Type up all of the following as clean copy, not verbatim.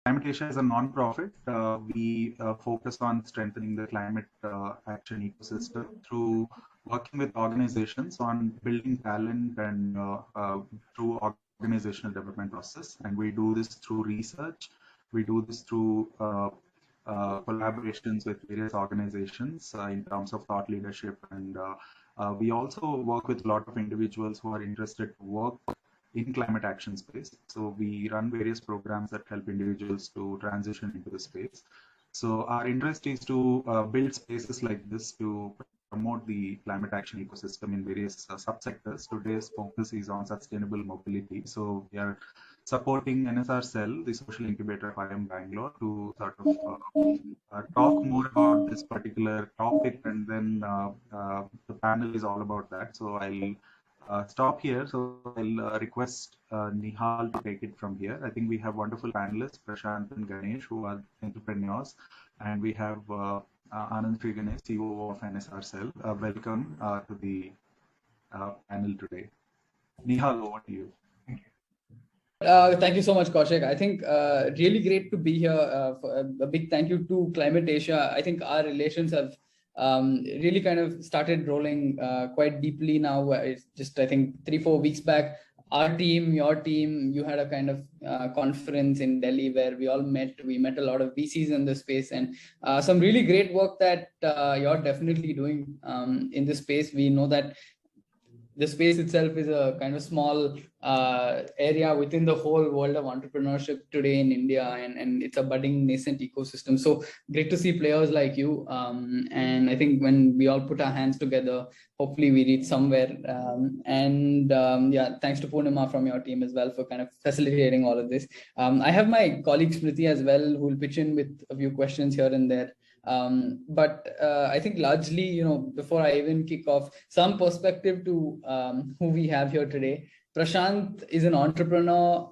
Climate Asia is a non-profit. We focus on strengthening the climate action ecosystem through working with organizations on building talent and through organizational development process. And we do this through research. We do this through collaborations with various organizations in terms of thought leadership. And we also work with a lot of individuals who are interested to work in climate action space. So we run various programs that help individuals to transition into the space. So our interest is to build spaces like this to promote the climate action ecosystem in various subsectors. Today's focus is on sustainable mobility. So we are supporting NSRCEL, the social incubator of IIM Bangalore, to sort of talk more about this particular topic, and then the panel is all about that. So I'll stop here. So I'll request Nihal to take it from here. I think we have wonderful panelists, Prashant and Ganesh, who are entrepreneurs, and we have Anand Ganesh, CEO of NSRCEL. Welcome to the panel today. Nihal, over to you. Thank you so much, Kaushik. I think really great to be here. A big thank you to Climate Asia. I think our relations have really kind of started rolling quite deeply now. It's just, I think, 3-4 weeks back, our team, your team, you had a kind of conference in Delhi where we all met. We met a lot of VCs in the space, and some really great work that you're definitely doing in this space. We know that the space itself is a kind of small area within the whole world of entrepreneurship today in India, and it's a budding nascent ecosystem. So great to see players like you. And I think when we all put our hands together, hopefully we reach somewhere. Yeah, thanks to Purnima from your team as well for kind of facilitating all of this. I have my colleague Smriti as well, who will pitch in with a few questions here and there. But I think largely, before I even kick off, some perspective to who we have here today. Prashant is an entrepreneur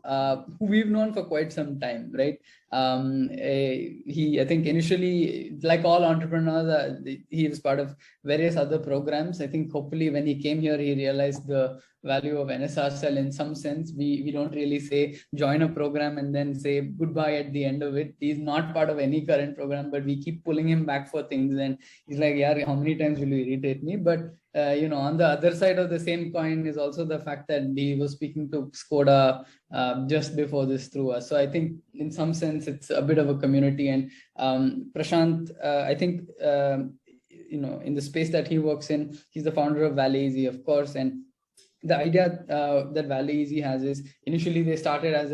who we've known for quite some time, right? I think initially, like all entrepreneurs, he was part of various other programs. I think hopefully when he came here, he realized the value of NSRCEL in some sense. We don't really say join a program and then say goodbye at the end of it. He's not part of any current program, but we keep pulling him back for things. And he's like, yeah, how many times will you irritate me? But on the other side of the same coin is also the fact that he was speaking to Skoda just before this through us. So I think in some sense, it's a bit of a community. And Prashant, I think, in the space that he works in, he's the founder of ValetEZ, of course. And the idea that ValetEZ has is initially they started as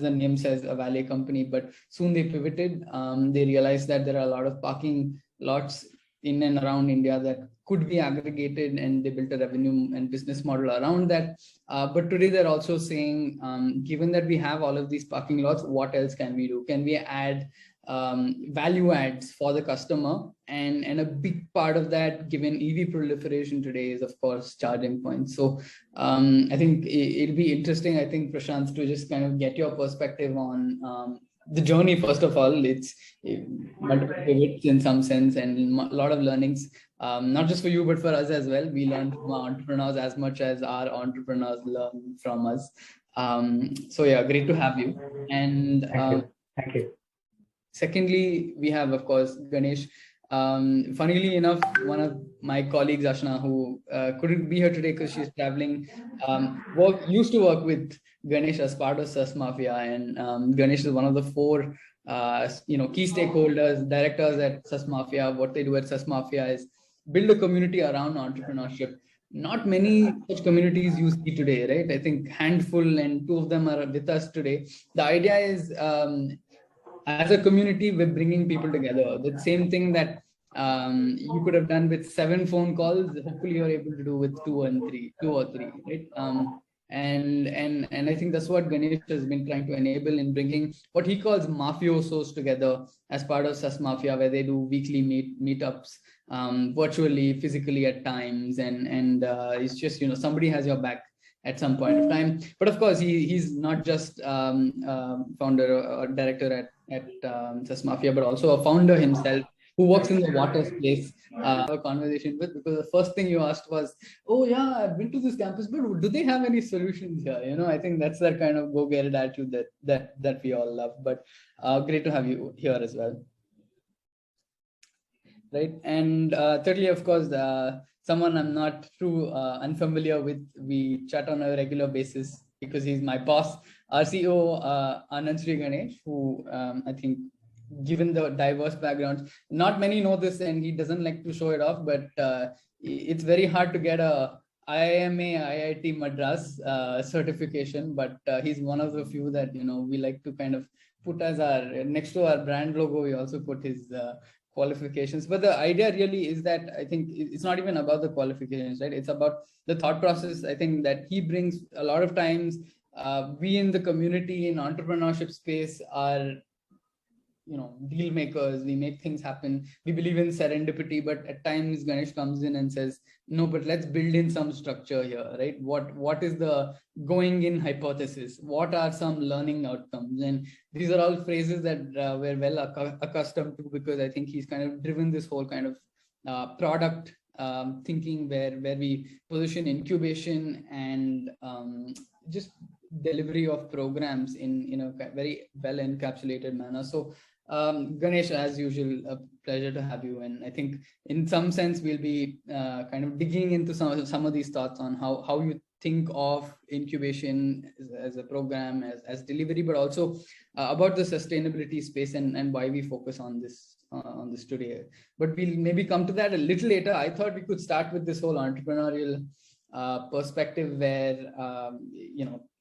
the name says, a valet company, but soon they pivoted. They realized that there are a lot of parking lots in and around India that could be aggregated, and they built a revenue and business model around that. But today they're also saying, given that we have all of these parking lots, what else can we do? Can we add value adds for the customer? And a big part of that, given EV proliferation today, is of course charging points. So I think it'll be interesting, I think, Prashant, to just kind of get your perspective on the journey. First of all, it's multiple pivots in some sense, and a lot of learnings, not just for you, but for us as well. We learn from our entrepreneurs as much as our entrepreneurs learn from us. So yeah, great to have you. And Thank you. Secondly, we have, of course, Ganesh. Funnily enough, one of my colleagues, Ashna, who couldn't be here today because she's traveling, used to work with Ganesh as part of SAS Mafia, and Ganesh is one of the 4 key stakeholders, directors at SAS Mafia. What they do at SAS Mafia is build a community around entrepreneurship. Not many such communities you see today, right? I think handful, and 2 of them are with us today. The idea is, as a community, we're bringing people together. The same thing that you could have done with 7 phone calls, hopefully you're able to do with 2 or 3, right? And I think that's what Ganesh has been trying to enable in bringing what he calls mafiosos together as part of SAS Mafia, where they do weekly meetups, virtually, physically at times, and it's just, somebody has your back at some point of time. But of course, he's not just founder or director at SAS Mafia, but also a founder himself. who works in the water space a conversation with, because the first thing you asked was, oh yeah, I've been to this campus, but do they have any solutions here? I think that's that kind of go get it attitude that we all love. But great to have you here as well. Right. And thirdly, of course, someone I'm not too unfamiliar with, we chat on a regular basis because he's my boss, our CEO, Anand Ganesh, who I think, given the diverse backgrounds, not many know this and he doesn't like to show it off, but it's very hard to get a IIMA IIT Madras certification, but he's one of the few that, we like to kind of put as our, next to our brand logo, we also put his qualifications. But the idea really is that I think it's not even about the qualifications, right? It's about the thought process. I think that he brings a lot of times. We in the community in entrepreneurship space are, deal makers. We make things happen. We believe in serendipity, but at times Ganesh comes in and says, no, but let's build in some structure here, right? What is the going in hypothesis? What are some learning outcomes? And these are all phrases that we're well accustomed to, because I think he's kind of driven this whole kind of product thinking where we position incubation and just delivery of programs in a very well encapsulated manner. So Ganesh, as usual, a pleasure to have you. And I think in some sense, we'll be kind of digging into some of these thoughts on how you think of incubation as a program, as delivery, but also about the sustainability space and why we focus on this today. But we'll maybe come to that a little later. I thought we could start with this whole entrepreneurial perspective where,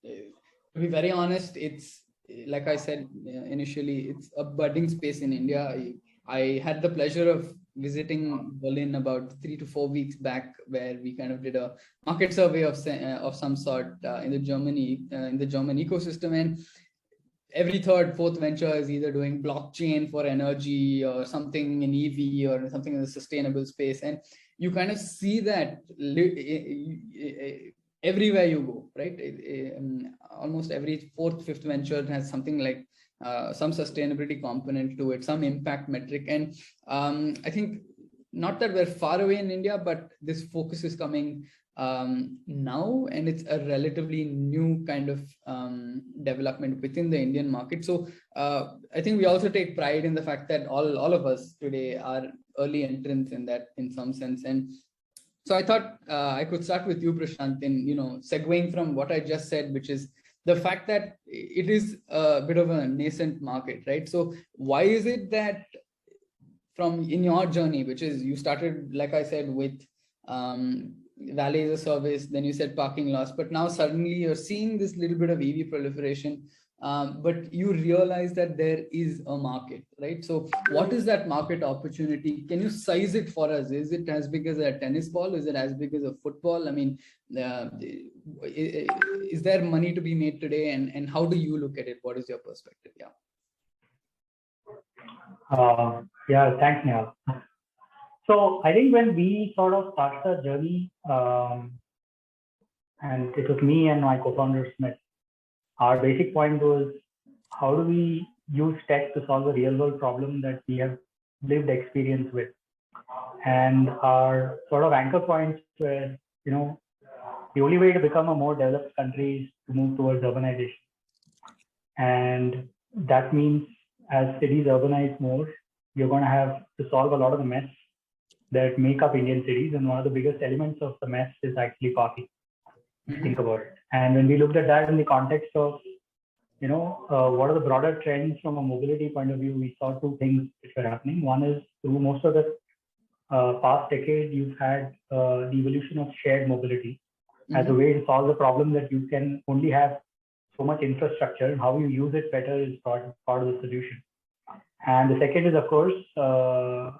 to be very honest, it's, like I said initially, it's a budding space in India. I had the pleasure of visiting Berlin about 3 to 4 weeks back, where we kind of did a market survey of some sort in the German ecosystem, and every third, fourth venture is either doing blockchain for energy or something in EV or something in the sustainable space, and you kind of see that everywhere you go, right? Almost every fourth, fifth venture has something like some sustainability component to it, some impact metric. And I think not that we're far away in India, but this focus is coming now, and it's a relatively new kind of development within the Indian market. So I think we also take pride in the fact that all of us today are early entrants in that, in some sense. And so I thought I could start with you, Prashant, in segueing from what I just said, which is the fact that it is a bit of a nascent market, right? So why is it that in your journey, which is you started, like I said, with ValetEZ service, then you said parking lots, but now suddenly you're seeing this little bit of EV proliferation, but you realize that there is a market, right? So what is that market opportunity? Can you size it for us? Is it as big as a tennis ball? Is it as big as a football? I mean, is there money to be made today? And how do you look at it? What is your perspective? Yeah, thanks, Nihal. So I think when we sort of started our journey, and it was me and my co-founder Smith, our basic point was, how do we use tech to solve a real world problem that we have lived experience with? And our sort of anchor points were, the only way to become a more developed country is to move towards urbanization. And that means as cities urbanize more, you're going to have to solve a lot of the mess that make up Indian cities. And one of the biggest elements of the mess is actually parking. Think about it. And when we looked at that in the context of, what are the broader trends from a mobility point of view, we saw two things which were happening. One is, through most of the past decade, you've had the evolution of shared mobility as a way to solve the problem that you can only have so much infrastructure, and how you use it better is part of the solution. And the second is, of course, the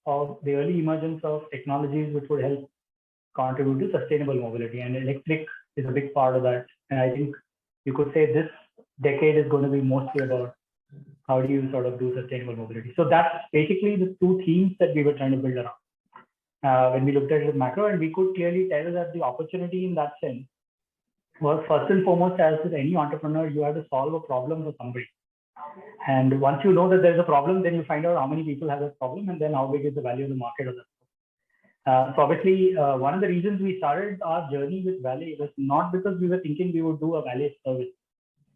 early emergence of technologies which would help contribute to sustainable mobility, and electric is a big part of that. And I think you could say this decade is going to be mostly about how do you sort of do sustainable mobility. So that's basically the two themes that we were trying to build around when we looked at it macro, and we could clearly tell that the opportunity in that sense was, first and foremost, as with any entrepreneur, you have to solve a problem for somebody. And once you know that there's a problem, then you find out how many people have that problem, and then how big is the value of the market of that. So obviously, one of the reasons we started our journey with Valet was not because we were thinking we would do a Valet service.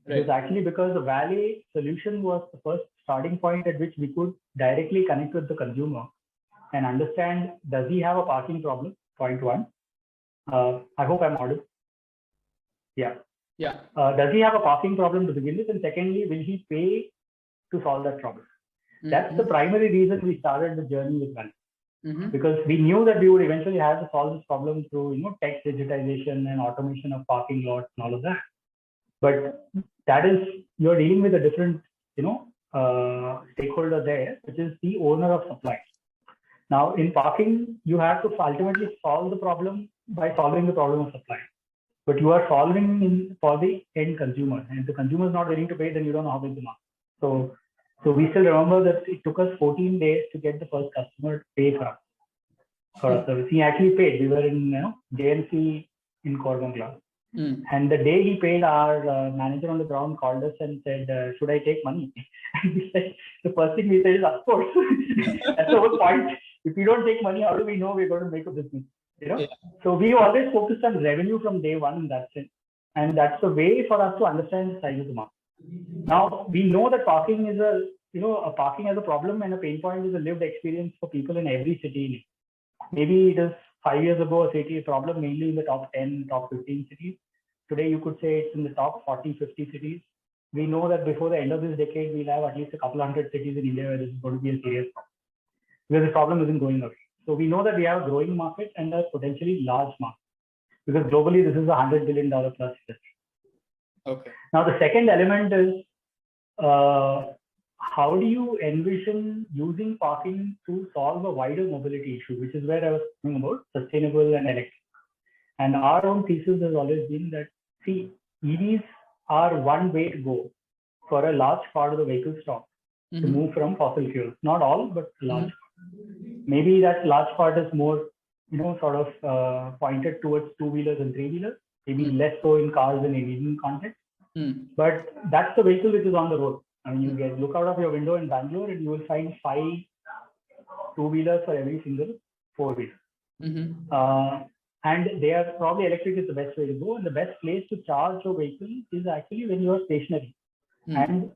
Right. It was actually because the Valet solution was the first starting point at which we could directly connect with the consumer and understand, does he have a parking problem? Point one. I hope I'm audible. Yeah. Yeah. Does he have a parking problem to begin with? And secondly, will he pay to solve that problem? That's the primary reason we started the journey with Valet. Because we knew that we would eventually have to solve this problem through, text digitization and automation of parking lots and all of that. But that is, you're dealing with a different, stakeholder there, which is the owner of supply. Now, in parking, you have to ultimately solve the problem by solving the problem of supply. But you are solving for the end consumer, and if the consumer is not willing to pay, then you don't know how big the market. So we still remember that it took us 14 days to get the first customer to pay for our service. He actually paid. We were in JNC in Koramangala. And the day he paid, our manager on the ground called us and said, should I take money? And we said, the first thing we said is, of course. That's the whole point. If we don't take money, how do we know we're going to make a business? Yeah. So we always focused on revenue from day one in that sense. And that's the way for us to understand the size of the market. Now, we know that parking is parking as a problem and a pain point is a lived experience for people in every city. Maybe it is 5 years ago a city problem, mainly in the top 10, top 15 cities. Today, you could say it's in the top 40, 50 cities. We know that before the end of this decade, we'll have at least a couple hundred cities in India where this is going to be a serious problem. Because the problem isn't going away. So we know that we have a growing market and a potentially large market. Because globally, this is a $100 billion plus industry. Okay. Now, the second element is how do you envision using parking to solve a wider mobility issue, which is where I was talking about sustainable and electric. And our own thesis has always been that, see, EVs are one way to go for a large part of the vehicle stock to move from fossil fuels. Not all, but large part. Maybe that large part is more, pointed towards two-wheelers and three-wheelers. Maybe less so in cars and Indian context. But that's the vehicle which is on the road. I mean, you look out of your window in Bangalore and you will find 5 two-wheelers for every single four-wheeler. And they are probably electric is the best way to go. And the best place to charge your vehicle is actually when you are stationary. And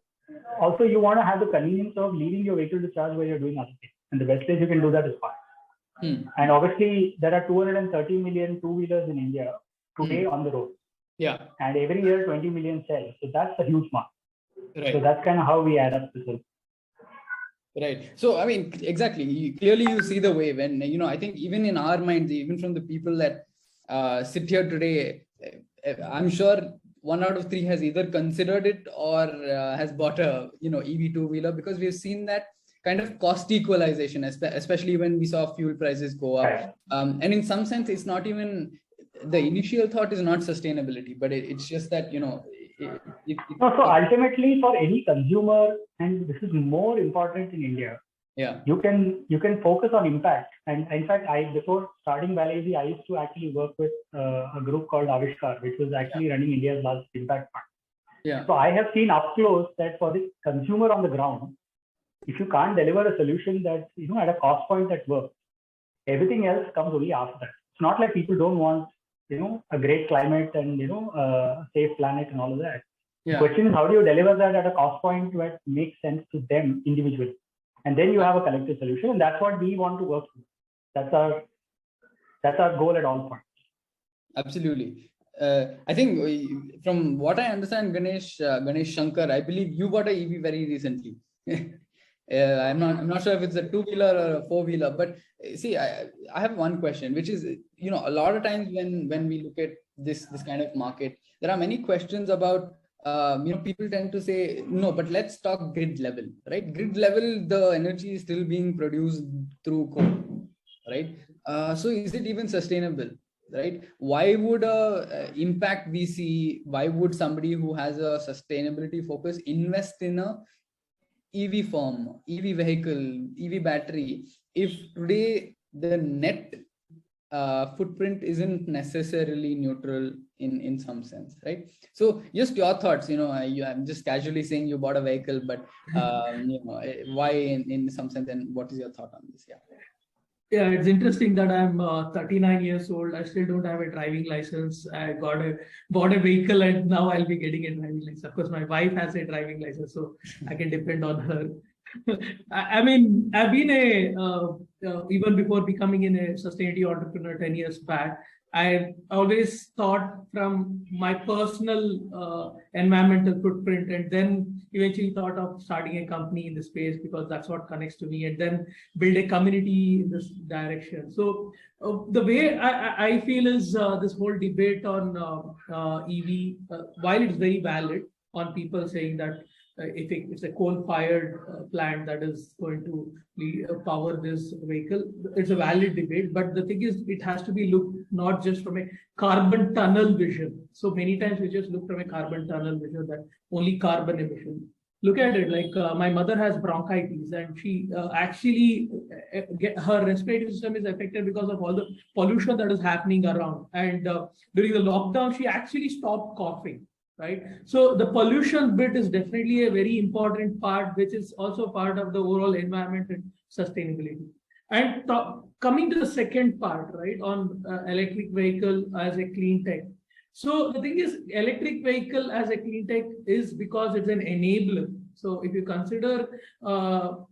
also you want to have the convenience of leaving your vehicle to charge while you're doing other things. And the best place you can do that is park. And obviously there are 230 million two-wheelers in India today on the road. Yeah. And every year 20 million sell. So that's a huge market. Right. So that's kind of how we add up this whole. Right. So, I mean, exactly. Clearly, you see the way when, I think even in our minds, even from the people that sit here today, I'm sure 1 out of 3 has either considered it or has bought a, EV two-wheeler, because we've seen that kind of cost equalization, especially when we saw fuel prices go up. Right. And in some sense, it's not even, the initial thought is not sustainability, but it's just that, so ultimately for any consumer, and this is more important in India, you can focus on impact. And in fact, before starting ValetEZ, I used to actually work with a group called Avishkar, which was actually running India's largest impact fund. So I have seen up close that for the consumer on the ground, if you can't deliver a solution that, at a cost point that works, everything else comes only after that. It's not like people don't want a great climate and, a safe planet and all of that. The question is, how do you deliver that at a cost point that makes sense to them individually? And then you have a collective solution. And that's what we want to work with. That's our goal at all points. Absolutely. I think from what I understand, Ganesh Shankar, I believe you bought an EV very recently. I'm not sure if it's a two-wheeler or a four-wheeler, but see, I have one question, which is, a lot of times when we look at this kind of market, there are many questions about, people tend to say, no, but let's talk grid level, right? Grid level, the energy is still being produced through coal, right? So is it even sustainable, right? Why would impact VC, why would somebody who has a sustainability focus invest in a EV firm, EV vehicle, EV battery, if today the net footprint isn't necessarily neutral in some sense, right? So just your thoughts, I'm just casually saying you bought a vehicle, but why in some sense, and what is your thought on this? Yeah, it's interesting that I'm 39 years old. I still don't have a driving license. I bought a vehicle, and now I'll be getting a driving license. Of course, my wife has a driving license, so I can depend on her. I mean, I've been even before becoming a sustainability entrepreneur 10 years back, I always thought from my personal environmental footprint, and then eventually thought of starting a company in the space because that's what connects to me, and then build a community in this direction. So the way I feel is this whole debate on EV, while it's very valid on people saying that if it's a coal-fired plant that is going to power this vehicle, it's a valid debate. But the thing is, it has to be looked not just from a carbon tunnel vision. So many times we just look from a carbon tunnel vision, that only carbon emission. Look at it, like my mother has bronchitis, and she actually her respiratory system is affected because of all the pollution that is happening around. And during the lockdown, she actually stopped coughing. Right. So the pollution bit is definitely a very important part, which is also part of the overall environment and sustainability. And coming to the second part, right, on electric vehicle as a clean tech. So the thing is, electric vehicle as a clean tech is because it's an enabler. So if you consider,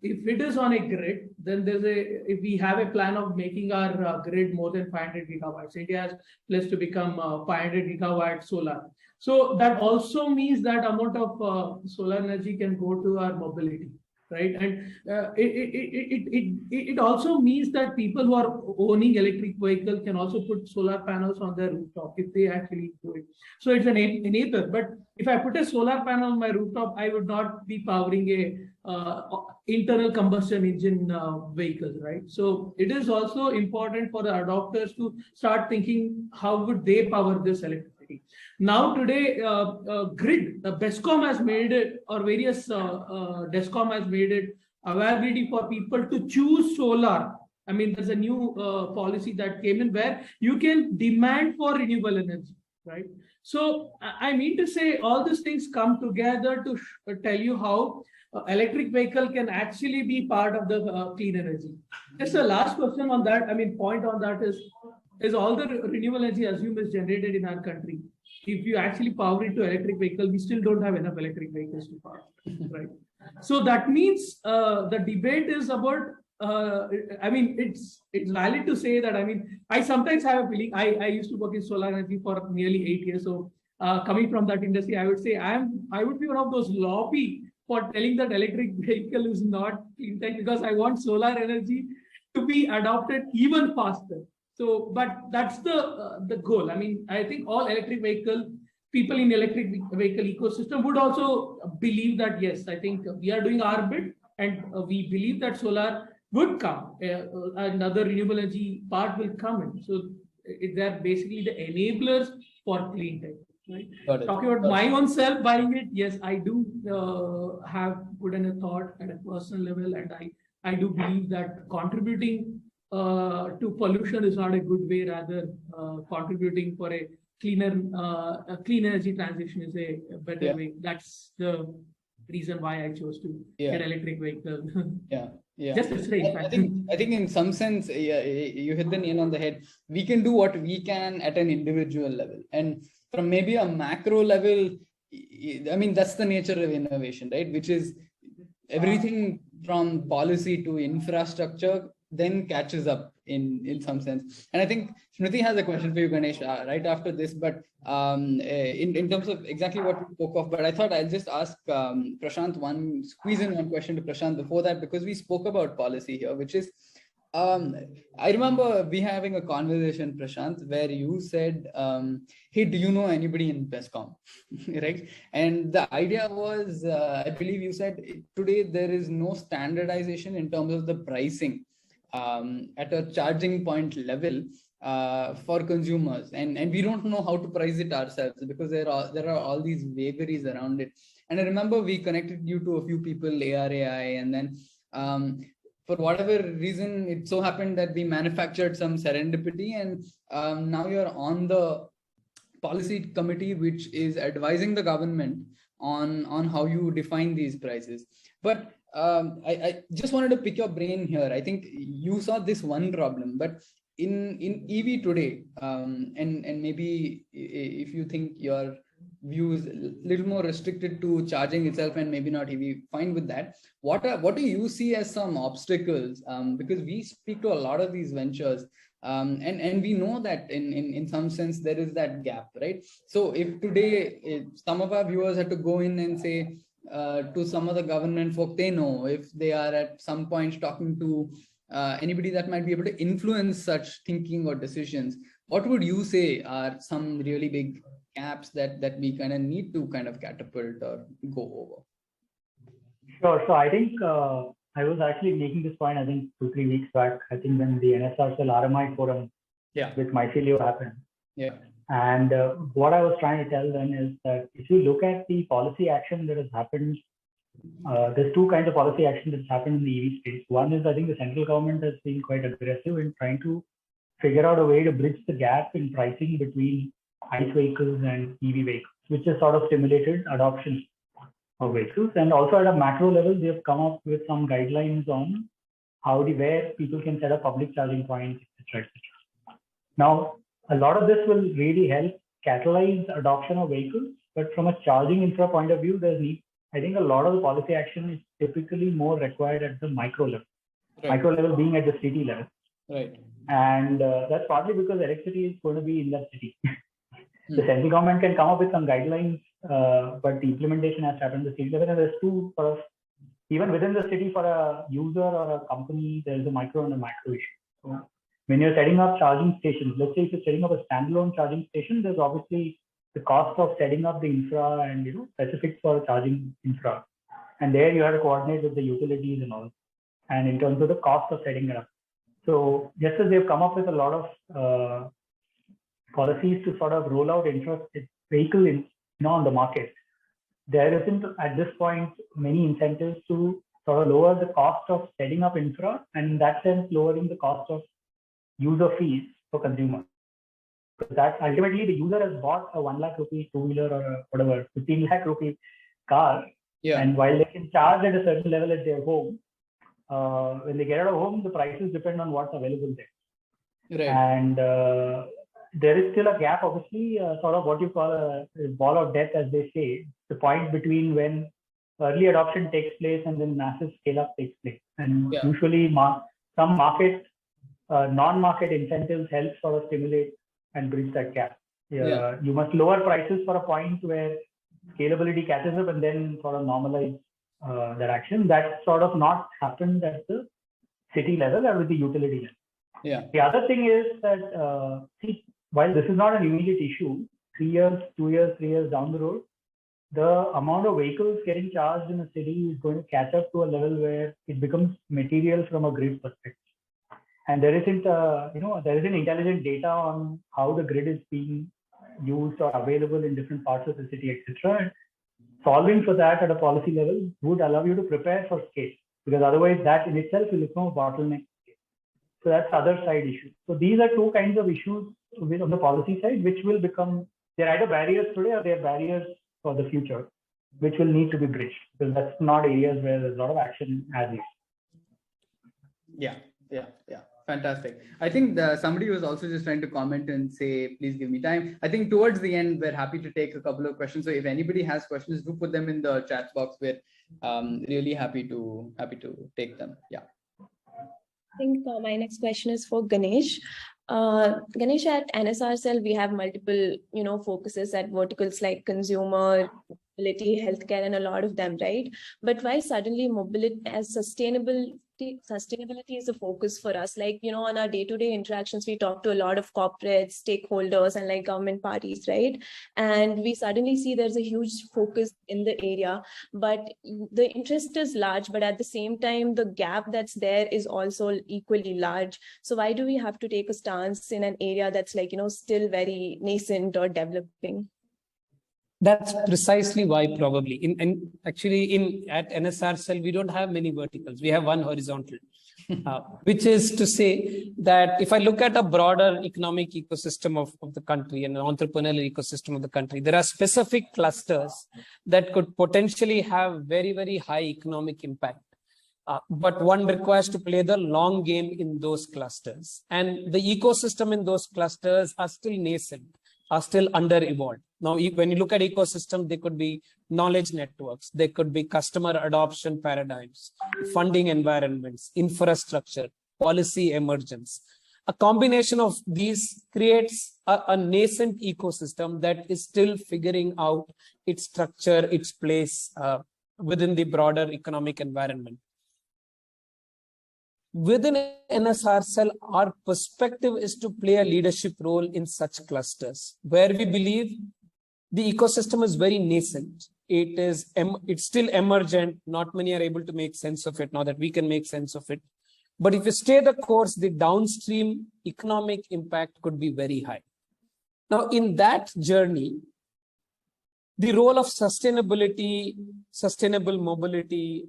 if it is on a grid, then if we have a plan of making our grid more than 500 gigawatts, India has pledged to become 500 gigawatt solar. So that also means that amount of solar energy can go to our mobility, right? And it also means that people who are owning electric vehicle can also put solar panels on their rooftop if they actually do it. So it's an enabler. But if I put a solar panel on my rooftop, I would not be powering a internal combustion engine vehicles, right? So it is also important for the adopters to start thinking how would they power this electricity. Now today, grid, the BESCOM has made it, or various DESCOM has made it availability for people to choose solar. I mean, there's a new policy that came in where you can demand for renewable energy, right? So I mean to say all these things come together to tell you how electric vehicle can actually be part of the clean energy. Just the last question on that, I mean, point on that is all the renewable energy assumed is generated in our country. If you actually power it to electric vehicle, we still don't have enough electric vehicles to power, right? So that means the debate is about, I mean, it's valid to say that, I mean, I sometimes have a feeling, I used to work in solar energy for nearly 8 years. So coming from that industry, I would say I would be one of those lobby for telling that electric vehicle is not clean tech, because I want solar energy to be adopted even faster. So, but that's the goal. I mean, I think all electric vehicle people in electric vehicle ecosystem would also believe that, yes, I think we are doing our bit, and we believe that solar would come. Another renewable energy part will come in. So they're basically the enablers for clean tech. Right? Talking about my own self buying it, yes, I do have put in a thought at a personal level, and I do believe that contributing to pollution is not a good way. Rather, contributing for a cleaner, clean energy transition is a better way. That's the reason why I chose to get electric vehicle. Just a straight I think in some sense, you hit the nail on the head. We can do what we can at an individual level, and from maybe a macro level, I mean, that's the nature of innovation, right? Which is everything from policy to infrastructure then catches up in some sense. And I think Smriti has a question for you, Ganesh, right after this, but in terms of exactly what we spoke of, but I thought I'll just ask Prashant squeeze in one question to Prashant before that, because we spoke about policy here, which is, I remember we having a conversation, Prashant, where you said, hey, do you know anybody in BESCOM? Right? And the idea was, I believe you said, today there is no standardization in terms of the pricing at a charging point level for consumers. And we don't know how to price it ourselves, because there are all these vagaries around it. And I remember we connected you to a few people, ARAI, and then for whatever reason, it so happened that we manufactured some serendipity, and now you're on the policy committee, which is advising the government on how you define these prices. But I just wanted to pick your brain here. I think you saw this one problem, but in EV today, and maybe if you think your view is a little more restricted to charging itself and maybe not EV, fine with that. What do you see as some obstacles? Because we speak to a lot of these ventures, and we know that in some sense there is that gap, right? So if today some of our viewers had to go in and say to some of the government folk they know, if they are at some point talking to anybody that might be able to influence such thinking or decisions, what would you say are some really big gaps that we kind of need to kind of catapult or go over? Sure. So I think I was actually making this point, I think 2-3 weeks back, I think when the NSRCEL RMI forum with mycelium happened. Yeah. And what I was trying to tell them is that if you look at the policy action that has happened, there's two kinds of policy action that's happened in the EV space. One is, I think the central government has been quite aggressive in trying to figure out a way to bridge the gap in pricing between ICE vehicles and EV vehicles, which has sort of stimulated adoption of vehicles. And also at a macro level, they have come up with some guidelines on where people can set up public charging points, etc., etc. Now, a lot of this will really help catalyze adoption of vehicles, but from a charging infra point of view, I think a lot of the policy action is typically more required at the micro level. Right. Micro level being at the city level. Right. And that's partly because electricity is going to be in that city. The central government can come up with some guidelines, but the implementation has to happen at the city level. And there's two sort of, even within the city for a user or a company, there's a micro and a macro issue. So when you're setting up charging stations, let's say if you're setting up a standalone charging station, there's obviously the cost of setting up the infra and specifics for charging infra. And there you have to coordinate with the utilities and all. And in terms of the cost of setting it up. So just as they've come up with a lot of policies to sort of roll out vehicle on the market, there isn't at this point many incentives to sort of lower the cost of setting up infra, and in that sense lowering the cost of user fees for consumers. Because that ultimately the user has bought a 1 lakh rupee two-wheeler or a whatever 15 lakh rupee car, and while they can charge at a certain level at their home, when they get out of home, the prices depend on what's available there. Right. And there is still a gap, obviously, sort of what you call a ball of death, as they say, the point between when early adoption takes place and then massive scale up takes place. And usually some non-market incentives help sort of stimulate and bridge that gap. You must lower prices for a point where scalability catches up and then sort of normalize that action. That's sort of not happened at the city level or with the utility level. Yeah. The other thing is that, while this is not an immediate issue, 3 years, 2 years, 3 years down the road, the amount of vehicles getting charged in a city is going to catch up to a level where it becomes material from a grid perspective. And there isn't intelligent data on how the grid is being used or available in different parts of the city, etc. Solving for that at a policy level would allow you to prepare for scale, because otherwise that in itself will become a bottleneck. So that's the other side issue. So these are two kinds of issues on the policy side, which will become, they're either barriers today or they're barriers for the future, which will need to be bridged, because that's not areas where there's a lot of action as yet. Yeah. Fantastic. I think somebody was also just trying to comment and say, please give me time. I think towards the end, we're happy to take a couple of questions. So if anybody has questions, do put them in the chat box. We're really happy to take them. Yeah. I think my next question is for Ganesh. Ganesh, at NSRCEL, we have multiple, focuses at verticals like consumer, mobility, healthcare, and a lot of them, right? But why suddenly mobility as sustainability is a focus for us? Like, on our day-to-day interactions, we talk to a lot of corporates, stakeholders, and like government parties, right? And we suddenly see there's a huge focus in the area, but the interest is large, but at the same time, the gap that's there is also equally large. So why do we have to take a stance in an area that's like, still very nascent or developing? That's precisely why probably. At NSRCEL, we don't have many verticals. We have one horizontal. Which is to say that if I look at a broader economic ecosystem of the country and an entrepreneurial ecosystem of the country, there are specific clusters that could potentially have very, very high economic impact. But one requires to play the long game in those clusters. And the ecosystem in those clusters are still nascent, are still under-evolved. Now, when you look at ecosystem, they could be knowledge networks, they could be customer adoption paradigms, funding environments, infrastructure, policy emergence. A combination of these creates a nascent ecosystem that is still figuring out its structure, its place within the broader economic environment. Within NSRCEL, our perspective is to play a leadership role in such clusters where we believe the ecosystem is very nascent. It's still emergent. Not many are able to make sense of it now that we can make sense of it. But if you stay the course, the downstream economic impact could be very high. Now, in that journey, the role of sustainability, sustainable mobility,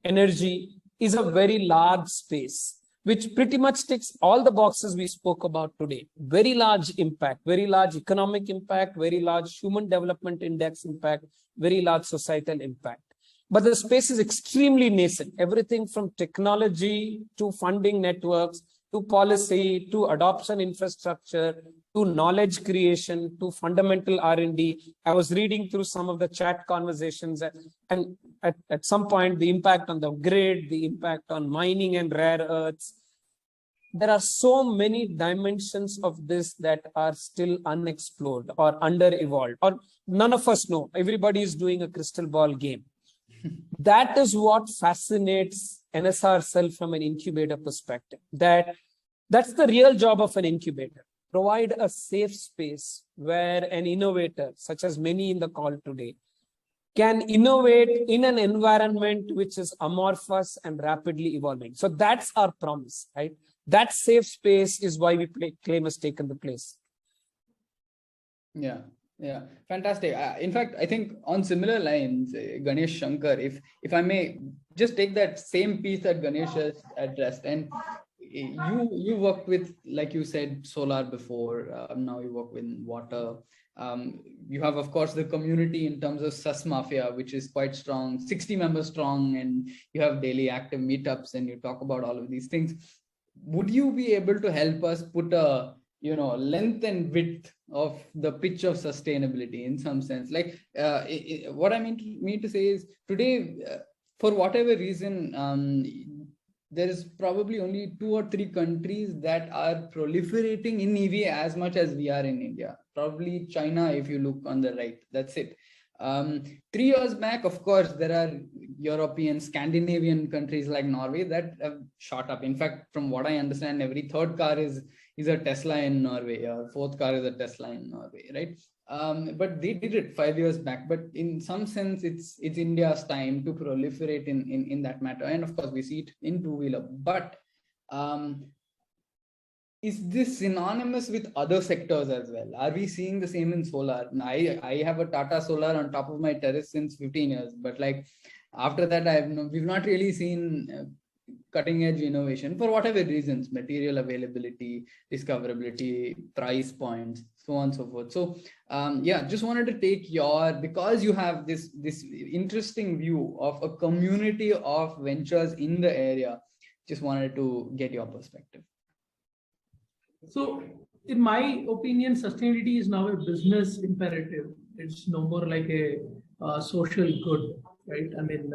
energy is a very large space, which pretty much ticks all the boxes we spoke about today. Very large impact, very large economic impact, very large human development index impact, very large societal impact. But the space is extremely nascent. Everything from technology to funding networks, to policy, to adoption infrastructure, to knowledge creation, to fundamental R&D. I was reading through some of the chat conversations, and at some point, the impact on the grid, the impact on mining and rare earths. There are so many dimensions of this that are still unexplored or under-evolved, or none of us know. Everybody is doing a crystal ball game. That is what fascinates NSRCEL from an incubator perspective. That's the real job of an incubator. Provide a safe space where an innovator, such as many in the call today, can innovate in an environment which is amorphous and rapidly evolving. So that's our promise, right? That safe space is why we claim has taken the place. Yeah. Yeah, fantastic. In fact, I think on similar lines, Ganesh, Shankar, if I may just take that same piece that Ganesh has addressed, and you worked with, like you said, solar before. Now you work with water. You have, of course, the community in terms of Mafia, which is quite strong, 60 members strong, and you have daily active meetups, and you talk about all of these things. Would you be able to help us put a length and width of the pitch of sustainability in some sense? Like what I mean to say is today, for whatever reason, there is probably only 2 or 3 countries that are proliferating in EV as much as we are in India. Probably China, if you look on the right, that's it. 3 years back, of course, there are European, Scandinavian countries like Norway that have shot up. In fact, from what I understand, every 3rd car is a Tesla in Norway, or 4th car is a Tesla in Norway, right? But they did it 5 years back. But in some sense, it's India's time to proliferate in that matter. And of course, we see it in two-wheeler. But is this synonymous with other sectors as well? Are we seeing the same in solar? I have a Tata Solar on top of my terrace since 15 years. But like after that, we've not really seen cutting edge innovation for whatever reasons, material availability, discoverability, price points, so on and so forth. So yeah, just wanted to take because you have this interesting view of a community of ventures in the area, just wanted to get your perspective. So in my opinion, sustainability is now a business imperative. It's no more like a social good. Right? I mean,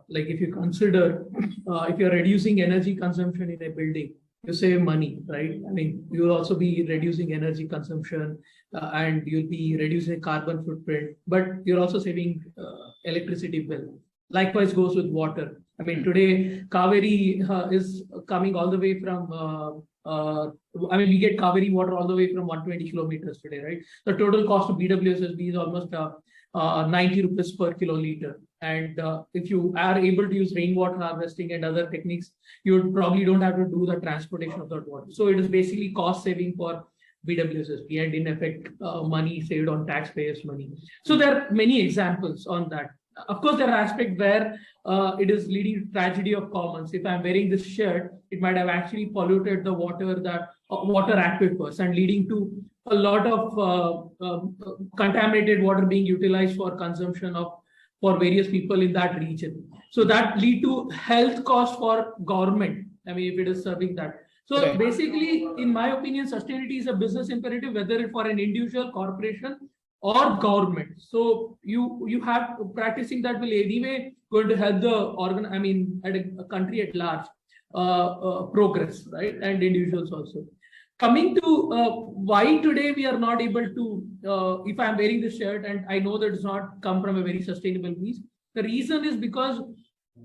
like if you consider, if you're reducing energy consumption in a building, you save money, right? I mean, you'll also be reducing energy consumption and you'll be reducing carbon footprint, but you're also saving electricity bill. Likewise goes with water. I mean, today, Kaveri is coming all the way from, we get Kaveri water all the way from 120 kilometers today, right? The total cost of BWSSB is almost 90 rupees per kiloliter. And if you are able to use rainwater harvesting and other techniques, you probably don't have to do the transportation of that water. So it is basically cost saving for BWSSB and in effect, money saved on taxpayers' money. So there are many examples on that. of course, there are aspects where it is leading to tragedy of commons. If I'm wearing this shirt, it might have actually polluted the water, that water aquifers, and leading to a lot of contaminated water being utilized for consumption of for various people in that region. So that lead to health cost for government. I mean, if it is serving that. So Right. basically, in my opinion, sustainability is a business imperative, whether it's for an individual, corporation, or government. So you have practicing that will anyway going to help the at a country at large progress, right, and individuals also. Coming to why today we are not able to, if I'm wearing this shirt and I know that it's not come from a very sustainable means, the reason is because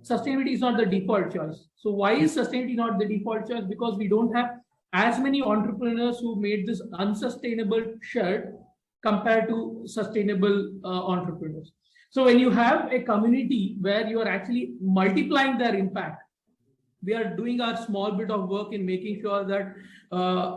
sustainability is not the default choice. So why is sustainability not the default choice? Because we don't have as many entrepreneurs who made this unsustainable shirt compared to sustainable entrepreneurs. So when you have a community where you are actually multiplying their impact, we are doing our small bit of work in making sure that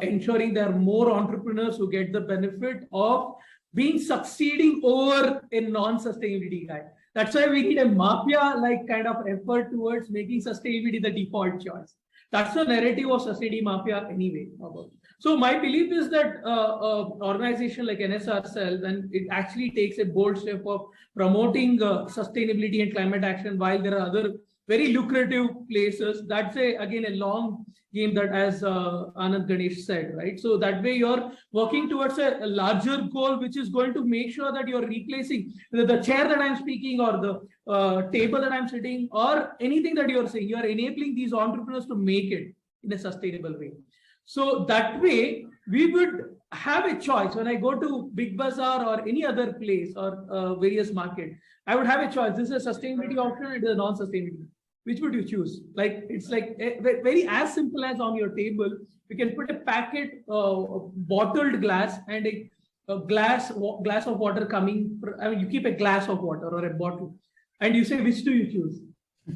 ensuring there are more entrepreneurs who get the benefit of being succeeding over a non-sustainability guy. That's why we need a Mafia-like kind of effort towards making sustainability the default choice. That's the narrative of sustainability Mafia anyway. So my belief is that organization like NSRCEL, when it actually takes a bold step of promoting sustainability and climate action, while there are other very lucrative places, that's again a long game, that as Anand, Ganesh said, right? So that way you're working towards a larger goal, which is going to make sure that you're replacing the chair that I'm speaking, or the table that I'm sitting, or anything that you're saying. You're enabling these entrepreneurs to make it in a sustainable way. So that way we would have a choice. When I go to Big Bazaar or any other place or various market, I would have a choice. This is a sustainability option, it is a non-sustainability. Which would you choose? Like, it's like very as simple as on your table, you can put a packet of bottled glass and a glass of water coming. I mean, you keep a glass of water or a bottle, and you say, which do you choose?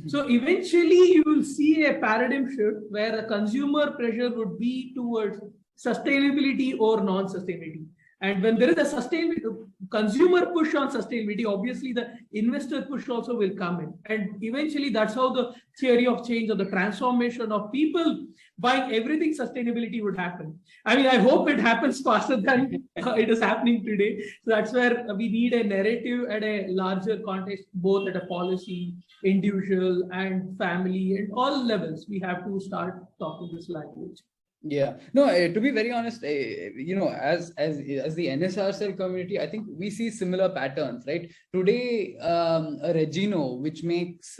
So eventually you will see a paradigm shift where the consumer pressure would be towards sustainability or non-sustainability. And when there is a sustainability, consumer push on sustainability, obviously the investor push also will come in. And eventually that's how the theory of change or the transformation of people buying everything sustainability would happen. I mean, I hope it happens faster than it is happening today. So that's where we need a narrative at a larger context, both at a policy, individual and family, and all levels. We have to start talking this language. Yeah, no, to be very honest, as the NSRCEL community, I think we see similar patterns, right? Today, a Regino, which makes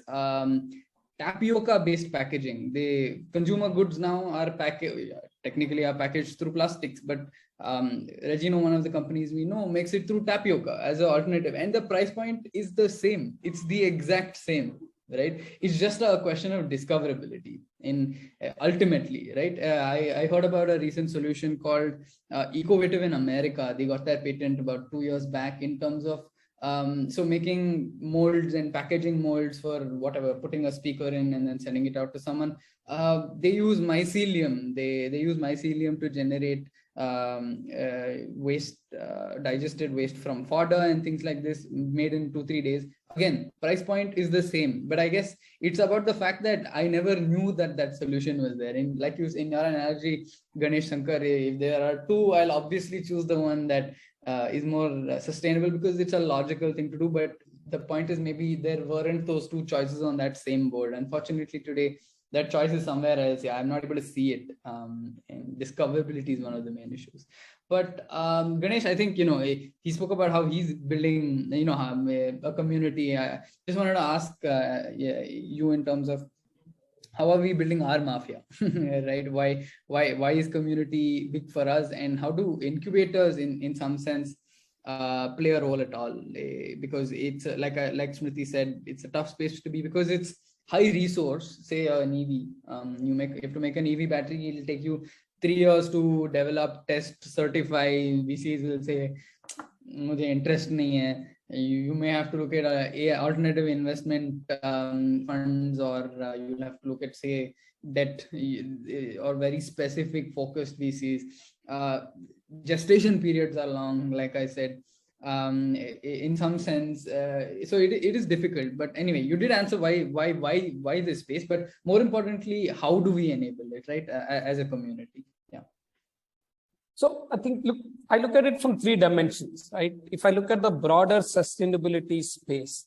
tapioca-based packaging, the consumer goods now are technically packaged through plastics, but Regino, one of the companies we know, makes it through tapioca as an alternative, and the price point is the same. It's the exact same. Right, it's just a question of discoverability ultimately, right? I heard about a recent solution called Ecovative in America. They got their patent about 2 years back in terms of so making molds and packaging molds for whatever, putting a speaker in and then sending it out to someone. They use mycelium. They use mycelium to generate waste, digested waste from fodder and things like this, made in 2-3 days. Again, price point is the same, but I guess it's about the fact that I never knew that solution was there. And like you, in your analogy, Ganesh, Shankar, if there are two, I'll obviously choose the one that is more sustainable because it's a logical thing to do. But the point is, maybe there weren't those two choices on that same board. Unfortunately, today that choice is somewhere else. Yeah, I'm not able to see it. And discoverability is one of the main issues. But Ganesh, I think, he spoke about how he's building, a community. I just wanted to ask you in terms of how are we building our Mafia, right? Why is community big for us, and how do incubators, in some sense, play a role at all? Because it's like Smriti said, it's a tough space to be because it's high resource. Say an EV, you have to make an EV battery. It'll take you 3 years to develop, test, certify. VCs will say, "Mujhe interest nahi hai." You may have to look at alternative investment funds, or you'll have to look at, say, debt or very specific focused VCs. Gestation periods are long, like I said. in some sense. So it is difficult, but anyway, you did answer why this space, but more importantly, how do we enable it, right, as a community? Yeah. So I think, look, I look at it from 3 dimensions, right? If I look at the broader sustainability space,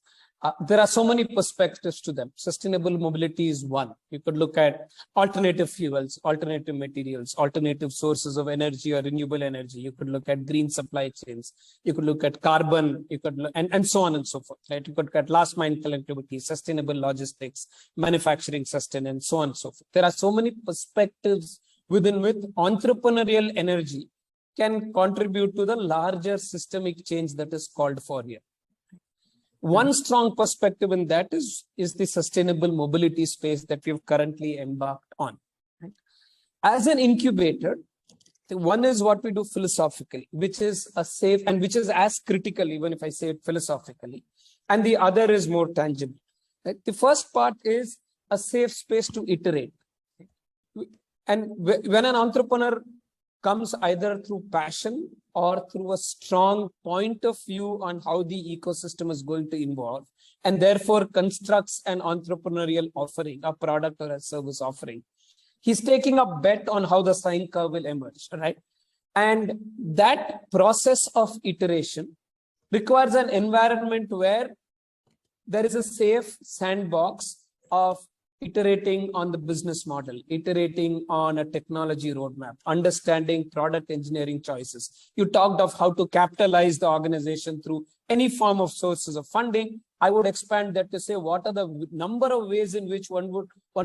there are so many perspectives to them. Sustainable mobility is one. You could look at alternative fuels, alternative materials, alternative sources of energy or renewable energy. You could look at green supply chains. You could look at carbon. You could look, and so on and so forth, right? You could look at last mile connectivity, sustainable logistics, manufacturing sustenance, so on and so forth. There are so many perspectives within which entrepreneurial energy can contribute to the larger systemic change that is called for here. One strong perspective in that is the sustainable mobility space that we've currently embarked on. Right? As an incubator, one is what we do philosophically, which is a safe and which is as critical, even if I say it philosophically, and the other is more tangible. Right? The first part is a safe space to iterate. And when an entrepreneur comes either through passion or through a strong point of view on how the ecosystem is going to evolve, and therefore constructs an entrepreneurial offering, a product or a service offering, he's taking a bet on how the sine curve will emerge, right? And that process of iteration requires an environment where there is a safe sandbox of iterating on the business model, iterating on a technology roadmap, understanding product engineering choices. You talked of how to capitalize the organization through any form of sources of funding. I would expand that to say, what are the number of ways in which one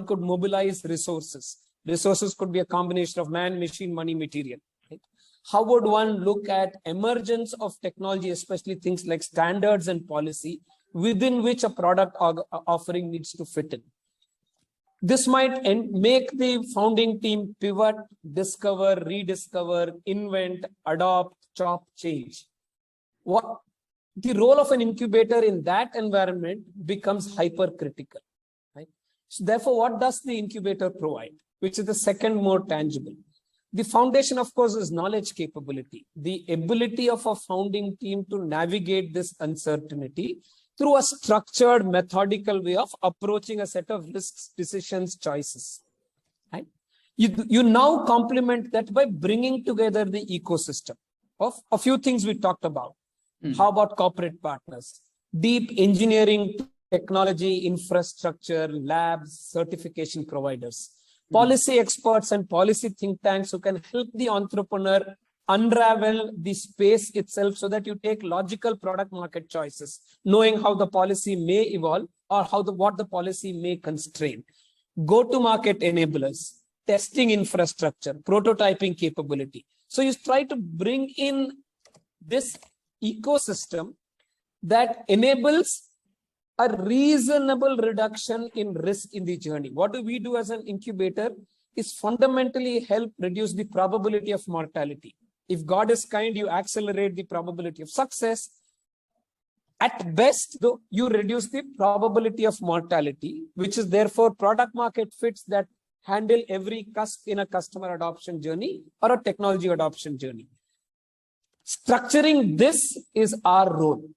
could mobilize resources? Resources could be a combination of man, machine, money, material. Right? How would one look at emergence of technology, especially things like standards and policy, within which a product offering needs to fit in? This might make the founding team pivot, discover, rediscover, invent, adopt, chop, change. What the role of an incubator in that environment becomes hypercritical. Right? So therefore, what does the incubator provide? Which is the second more tangible. The foundation, of course, is knowledge capability, the ability of a founding team to navigate this uncertainty through a structured, methodical way of approaching a set of risks, decisions, choices. Right? You now complement that by bringing together the ecosystem of a few things we talked about. How about corporate partners? Deep engineering, technology, infrastructure, labs, certification providers, policy experts and policy think tanks who can help the entrepreneur unravel the space itself so that you take logical product market choices, knowing how the policy may evolve or what the policy may constrain. Go-to-market enablers, testing infrastructure, prototyping capability. So you try to bring in this ecosystem that enables a reasonable reduction in risk in the journey. What do we do as an incubator is fundamentally help reduce the probability of mortality. If God is kind, you accelerate the probability of success. At best, though, you reduce the probability of mortality, which is therefore product market fits that handle every cusp in a customer adoption journey or a technology adoption journey. Structuring this is our role.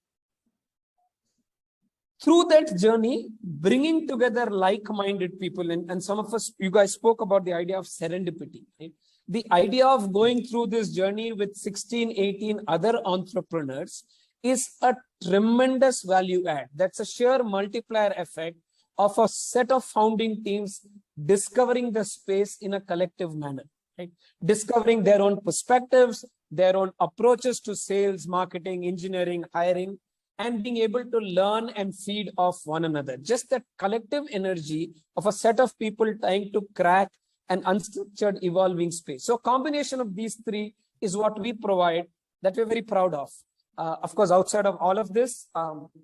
Through that journey, bringing together like-minded people, and some of us, you guys spoke about the idea of serendipity. Right? The idea of going through this journey with 16, 18 other entrepreneurs is a tremendous value add. That's a sheer multiplier effect of a set of founding teams discovering the space in a collective manner, right? Discovering their own perspectives, their own approaches to sales, marketing, engineering, hiring, and being able to learn and feed off one another. Just that collective energy of a set of people trying to crack an unstructured evolving space. So a combination of these three is what we provide that we're very proud of. Of course, outside of all of this,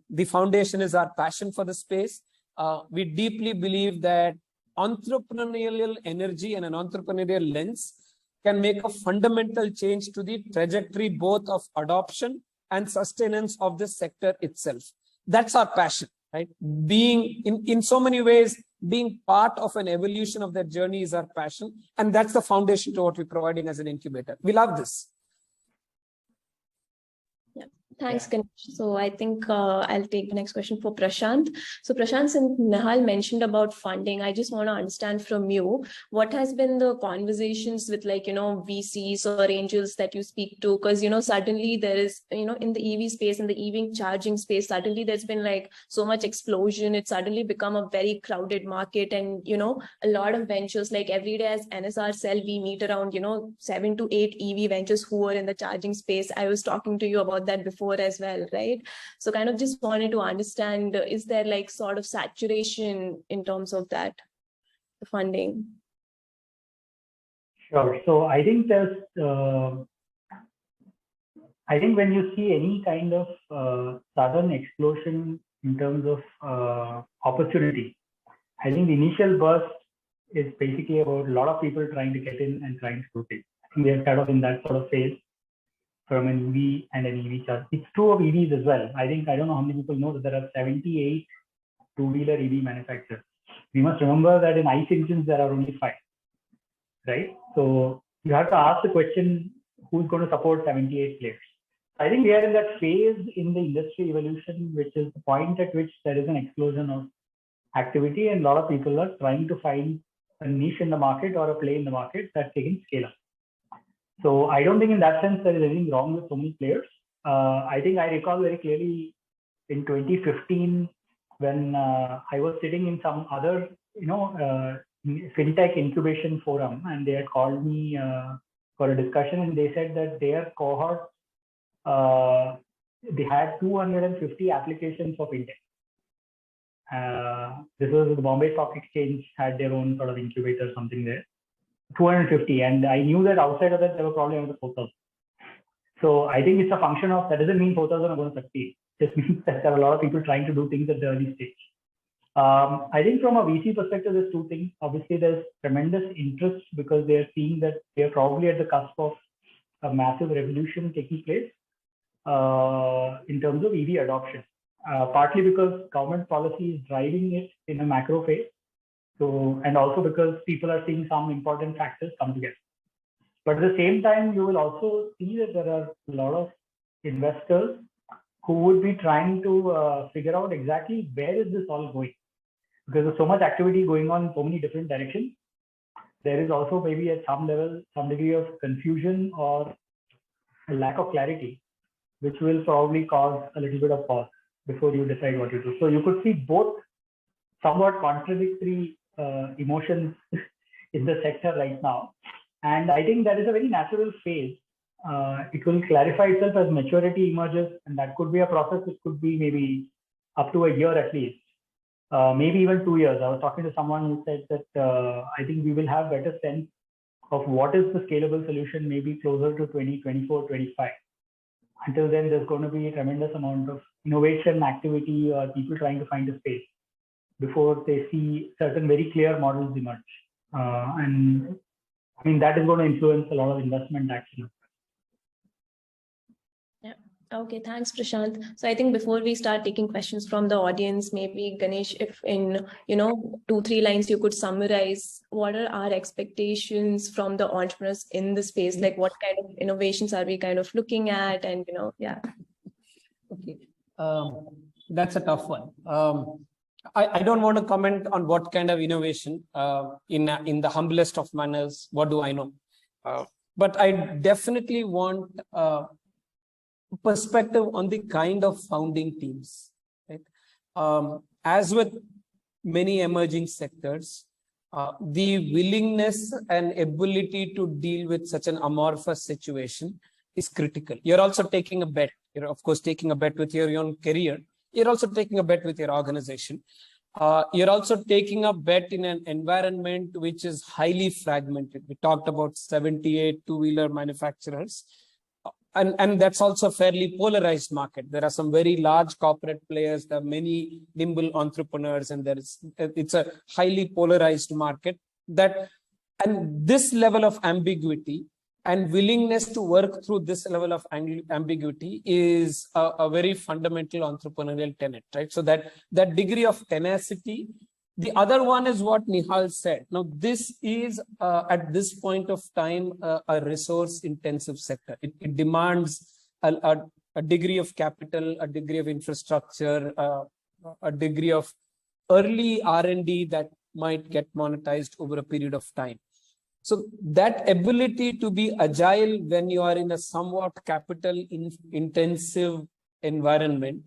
the foundation is our passion for the space. We deeply believe that entrepreneurial energy and an entrepreneurial lens can make a fundamental change to the trajectory both of adoption and sustenance of this sector itself. That's our passion, right? Being in so many ways, being part of an evolution of that journey is our passion. And that's the foundation to what we're providing as an incubator. We love this. Yeah. Thanks, Ganesh. So I think I'll take the next question for Prashant. So Prashant, since Nihal mentioned about funding, I just want to understand from you, what has been the conversations with VCs or angels that you speak to? Because, suddenly there is, in the EV space, in the EV charging space, suddenly there's been so much explosion. It's suddenly become a very crowded market, and, a lot of ventures, like every day as NSRCEL, we meet around, 7 to 8 EV ventures who are in the charging space. I was talking to you about that before as well, right? So kind of just wanted to understand, is there sort of saturation in terms of that, the funding? Sure. So I think I think when you see any kind of sudden explosion in terms of opportunity, I think the initial burst is basically about a lot of people trying to get in and trying to rotate. I think we are kind of in that sort of phase from an EV and an EV charge. It's true of EVs as well. I don't know how many people know that there are 78 two-wheeler EV manufacturers. We must remember that in ICE engines, there are only 5, right? So you have to ask the question, who's going to support 78 players? I think we are in that phase in the industry evolution, which is the point at which there is an explosion of activity and a lot of people are trying to find a niche in the market or a play in the market that they can scale up. So I don't think in that sense there is anything wrong with so many players. I think I recall very clearly in 2015 when I was sitting in some other, fintech incubation forum, and they had called me for a discussion, and they said that their cohort, they had 250 applications for fintech. This was the Bombay Stock Exchange had their own sort of incubator, something there. 250, and I knew that outside of that there were probably another 4,000. So I think it's a function of, that doesn't mean 4,000 are going to succeed. It just means that there are a lot of people trying to do things at the early stage. I think from a VC perspective, there's two things. Obviously, there's tremendous interest because they're seeing that they're probably at the cusp of a massive revolution taking place in terms of EV adoption. Partly because government policy is driving it in a macro phase. So, and also because people are seeing some important factors come together. But at the same time, you will also see that there are a lot of investors who would be trying to figure out exactly where is this all going. Because there's so much activity going on in so many different directions. There is also maybe at some level, some degree of confusion or a lack of clarity, which will probably cause a little bit of pause before you decide what to do. So you could see both somewhat contradictory emotions in the sector right now. And I think that is a very natural phase. It will clarify itself as maturity emerges, and that could be a process which could be maybe up to a year at least, maybe even 2 years. I was talking to someone who said that I think we will have better sense of what is the scalable solution maybe closer to 2024, 25. Until then, there's going to be a tremendous amount of innovation activity or people trying to find a space before they see certain very clear models emerge. And I mean, that is going to influence a lot of investment action. Yeah. Okay, thanks, Prashant. So I think before we start taking questions from the audience, maybe Ganesh, if in 2-3 lines you could summarize what are our expectations from the entrepreneurs in the space, like what kind of innovations are we kind of looking at, and yeah. Okay, that's a tough one. I don't want to comment on what kind of innovation in the humblest of manners. What do I know? But I definitely want perspective on the kind of founding teams. Right? As with many emerging sectors, the willingness and ability to deal with such an amorphous situation is critical. You're also taking a bet. You're of course taking a bet with your own career. You're also taking a bet with your organization. You're also taking a bet in an environment which is highly fragmented. We talked about 78 two-wheeler manufacturers. And that's also a fairly polarized market. There are some very large corporate players. There are many nimble entrepreneurs, and it's a highly polarized market. And this level of ambiguity and willingness to work through this level of ambiguity is a very fundamental entrepreneurial tenet, right? So that degree of tenacity. The other one is what Nihal said. Now, this is at this point of time a resource-intensive sector. It demands a a degree of capital, a degree of infrastructure, a degree of early R&D that might get monetized over a period of time. So that ability to be agile when you are in a somewhat capital intensive environment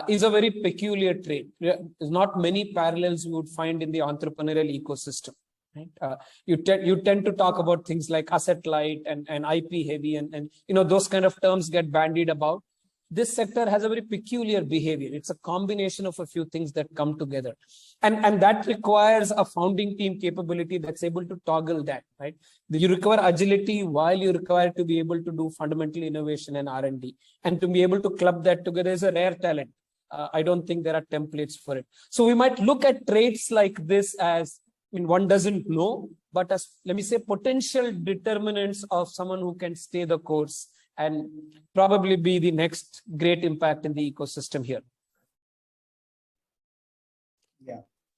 is a very peculiar trait. There's not many parallels we would find in the entrepreneurial ecosystem. Right? You tend to talk about things like asset light and IP heavy and those kind of terms get bandied about. This sector has a very peculiar behavior. It's a combination of a few things that come together. And that requires a founding team capability that's able to toggle that, right? You require agility while you require to be able to do fundamental innovation and R&D. And to be able to club that together is a rare talent. I don't think there are templates for it. So we might look at traits like this as, one doesn't know, but as, let me say, potential determinants of someone who can stay the course and probably be the next great impact in the ecosystem here.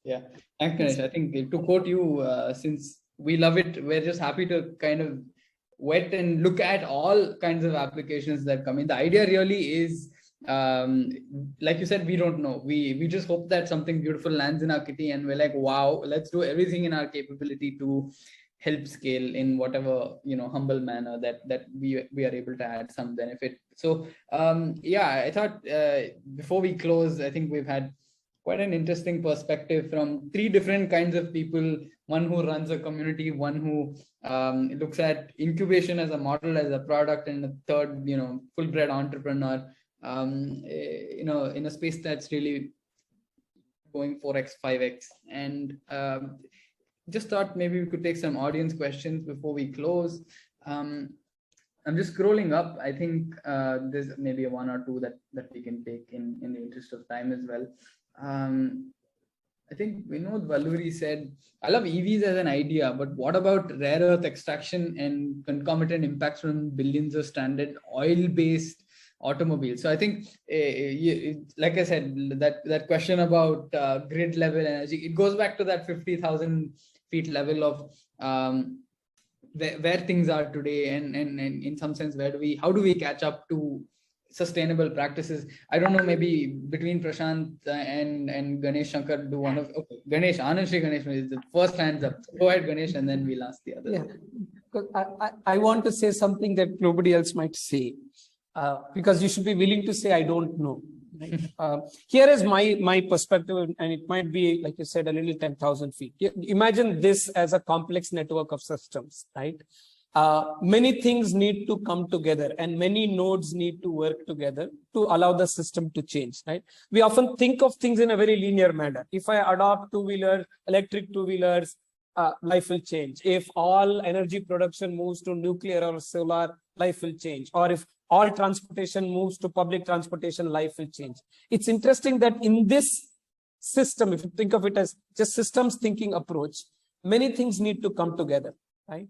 Yeah. Thanks, Ganesh. I think to quote you, since we love it, we're just happy to kind of wet and look at all kinds of applications that come in. The idea really is, like you said, we don't know. We just hope that something beautiful lands in our kitty and we're like, wow, let's do everything in our capability to help scale in whatever humble manner that we are able to add some benefit. So I thought before we close, I think we've had quite an interesting perspective from three different kinds of people: one who runs a community, one who looks at incubation as a model, as a product, and the third full-bred entrepreneur in a space that's really going 4x 5x. And just thought maybe we could take some audience questions before we close. I'm just scrolling up. I think there's maybe one or two that we can take in the interest of time as well. I think Vinod Valluri said, I love EVs as an idea, but what about rare earth extraction and concomitant impacts from billions of standard oil-based automobiles? So I think, like I said, that question about grid level energy, it goes back to that 50,000 feet level of where things are today, and in some sense, how do we catch up to sustainable practices? I don't know, maybe between Prashant and Ganesh, Shankar, do one of Ganesh, Anand Ganesh is the first hands up. Go ahead, Ganesh, and then we'll ask the others. Yeah, because I want to say something that nobody else might say, because you should be willing to say, I don't know. Right? Here is my perspective, and it might be, like you said, a little 10,000 feet. Imagine this as a complex network of systems, right? Many things need to come together and many nodes need to work together to allow the system to change, right? We often think of things in a very linear manner. If I adopt two-wheelers, electric two-wheelers, life will change. If all energy production moves to nuclear or solar, life will change. Or if all transportation moves to public transportation, life will change. It's interesting that in this system, if you think of it as just systems thinking approach, many things need to come together, right?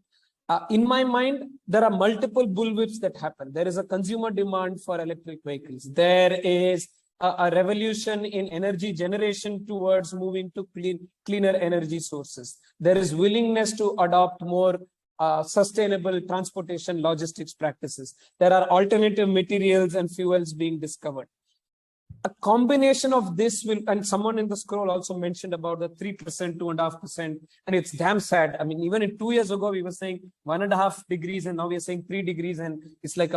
In my mind, there are multiple bullwhips that happen. There is a consumer demand for electric vehicles. There is a revolution in energy generation towards moving to cleaner energy sources. There is willingness to adopt more sustainable transportation logistics practices. There are alternative materials and fuels being discovered. A combination of this will, and someone in the scroll also mentioned about the 3%, 2.5%, and it's damn sad. I mean, even 2 years ago, we were saying 1.5 degrees, and now we are saying 3 degrees, and it's like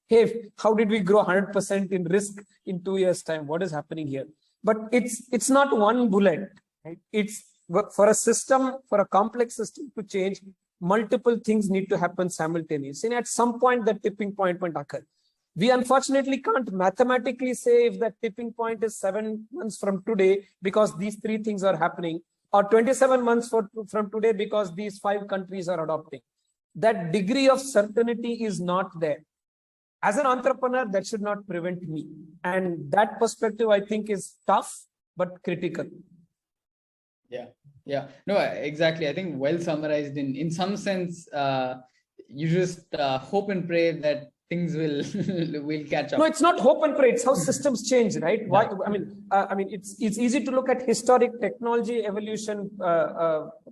hey, how did we grow 100% in risk in 2 years' time? What is happening here? But it's not one bullet, right? It's for a system, for a complex system to change, multiple things need to happen simultaneously. And at some point, that tipping point will occur. We unfortunately can't mathematically say if that tipping point is 7 months from today because these 3 things are happening, or 27 months from today because these 5 countries are adopting. That degree of certainty is not there. As an entrepreneur, that should not prevent me. And that perspective, I think, is tough, but critical. Yeah. No, exactly. I think well summarized. In some sense, you just hope and pray that things will catch up. No, it's not hope and pray. It's how systems change, right? Why? I mean, it's easy to look at historic technology evolution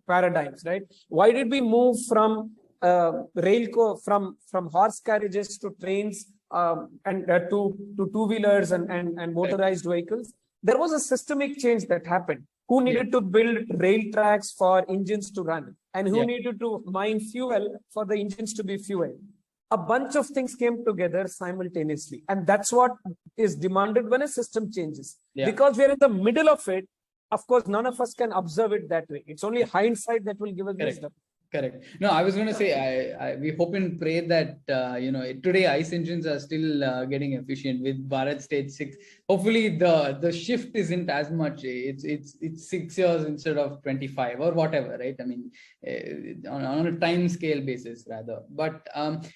paradigms, right? Why did we move from from horse carriages to trains to two-wheelers and motorized vehicles, there was a systemic change that happened. Who needed to build rail tracks for engines to run, and who needed to mine fuel for the engines to be fueled. A bunch of things came together simultaneously, and that's what is demanded when a system changes. Because we're in the middle of it, of course, none of us can observe it that way. It's only hindsight that will give us wisdom. Correct. No, I was going to say, we hope and pray that, today ICE engines are still getting efficient with Bharat Stage 6. Hopefully the shift isn't as much. It's 6 years instead of 25 or whatever, right? I mean, on a time scale basis rather. But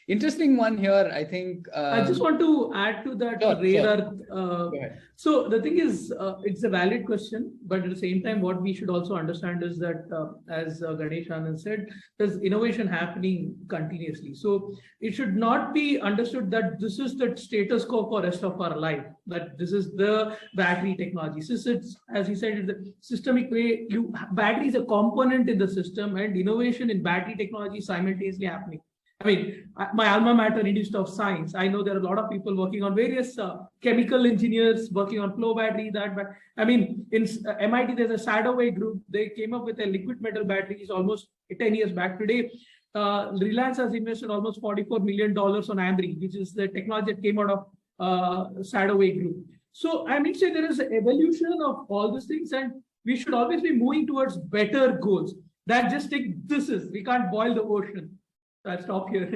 interesting one here, I think. I just want to add to that rare earth. So the thing is, it's a valid question, but at the same time, what we should also understand is that, as Ganesh Anand said, there's innovation happening continuously. So it should not be understood that this is the status quo for rest of our life, that this is the battery technology. Since it's, as he said, it's a systemic way, battery is a component in the system, and innovation in battery technology is simultaneously happening. I mean, my alma mater, Institute of Science, I know there are a lot of people working on various chemical engineers working on flow battery, but I mean, in MIT, there's a Sadoway group. They came up with a liquid metal batteries almost 10 years back. Today, Reliance has invested almost $44 million on Ambri, which is the technology that came out of Sadoway group. So I mean, say there is an evolution of all these things, and we should always be moving towards better goals than just take we can't boil the ocean. So I'll stop here.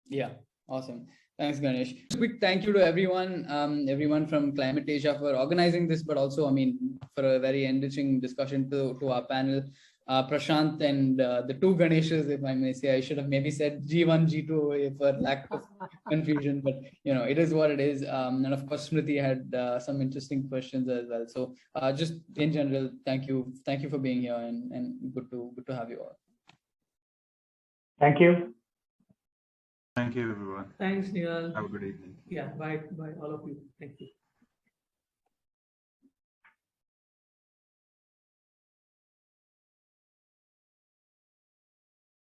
Yeah, awesome. Thanks, Ganesh. Quick thank you to everyone from Climate Asia for organizing this, but also, I mean, for a very enriching discussion to our panel. Prashant and the two Ganeshas, if I may say. I should have maybe said G1, G2 for lack of confusion, but it is what it is. And of course, Smriti had some interesting questions as well. So just in general, thank you for being here, and good to have you all. Thank you. Thank you, everyone. Thanks, Nihal. Have a good evening. Yeah, bye, all of you. Thank you.